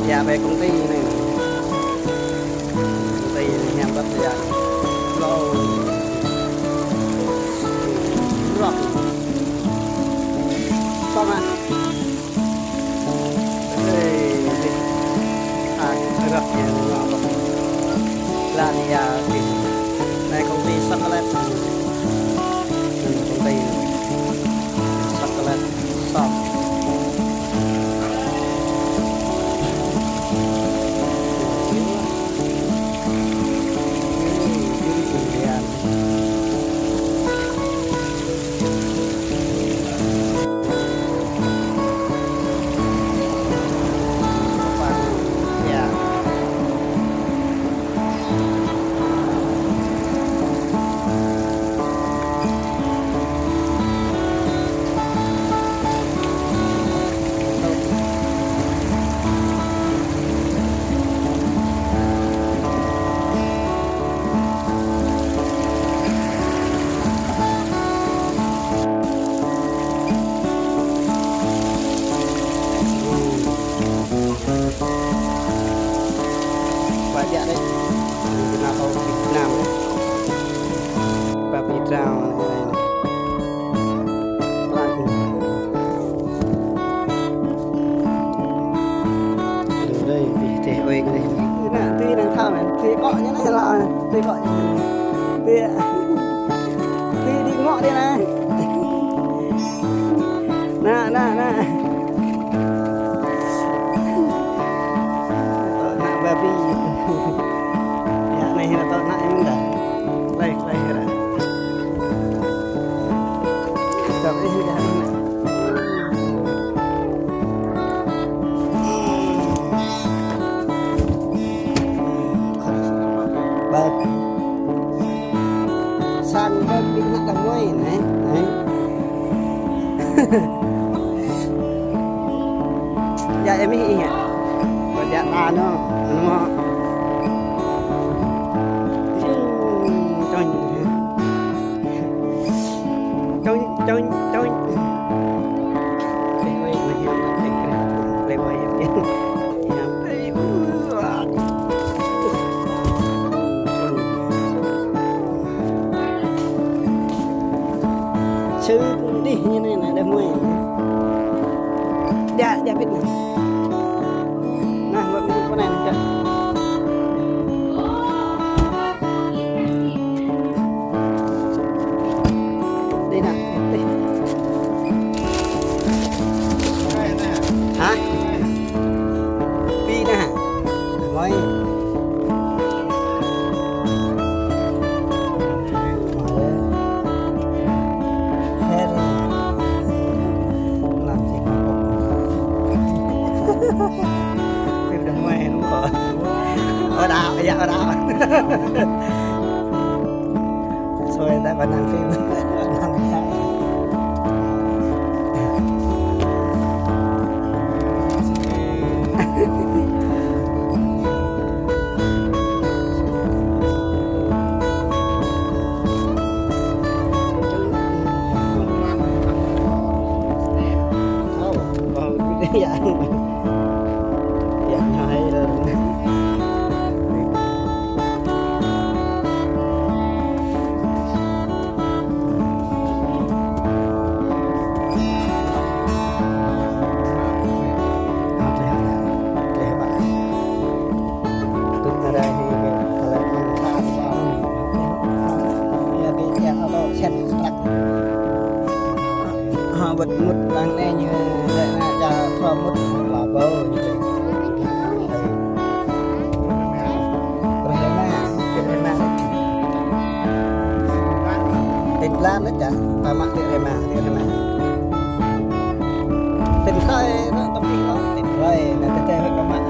Dạ về công ty này, công ty em rất là lâu rồi xong ạ. Rất nhiều là thì này công ty chocolate, công ty chocolate shop. Dạ đấy, Việt Nam thôi, Việt Nam đấy, và Việt Nam này từ đây thì thể ơi cái này tuy đang thao này, tuy cọ như này là tuy cọ tuy đi ngó ngọ đi nè. Nè nè nè. Nè baby. Ya này là tao nãy mình đã. Đây rồi. Tập đi cái này. Bật san cái pin nát đằng ngoài này này. Dạ em ý hả? Còn dạ ta nó đúng không? Trôi sư đi như này này đẹp mười. Dạ biết này. Nah, buat con này nè. Đây nè, đây. Hả? Phi nè. Rồi. Phim đừng ngoe đúng rồi. Ở đảo, dạ ở đảo. Rồi ta còn làm phim. Dạ. Dạ hay rồi. Họ bật một đằng này như vậy là cho thua một là bơ như vậy. Tên lan đấy chả, ta mặc tiền mà. Tên khai nó tâm tình đó, tên khai là tên hơi có mặt.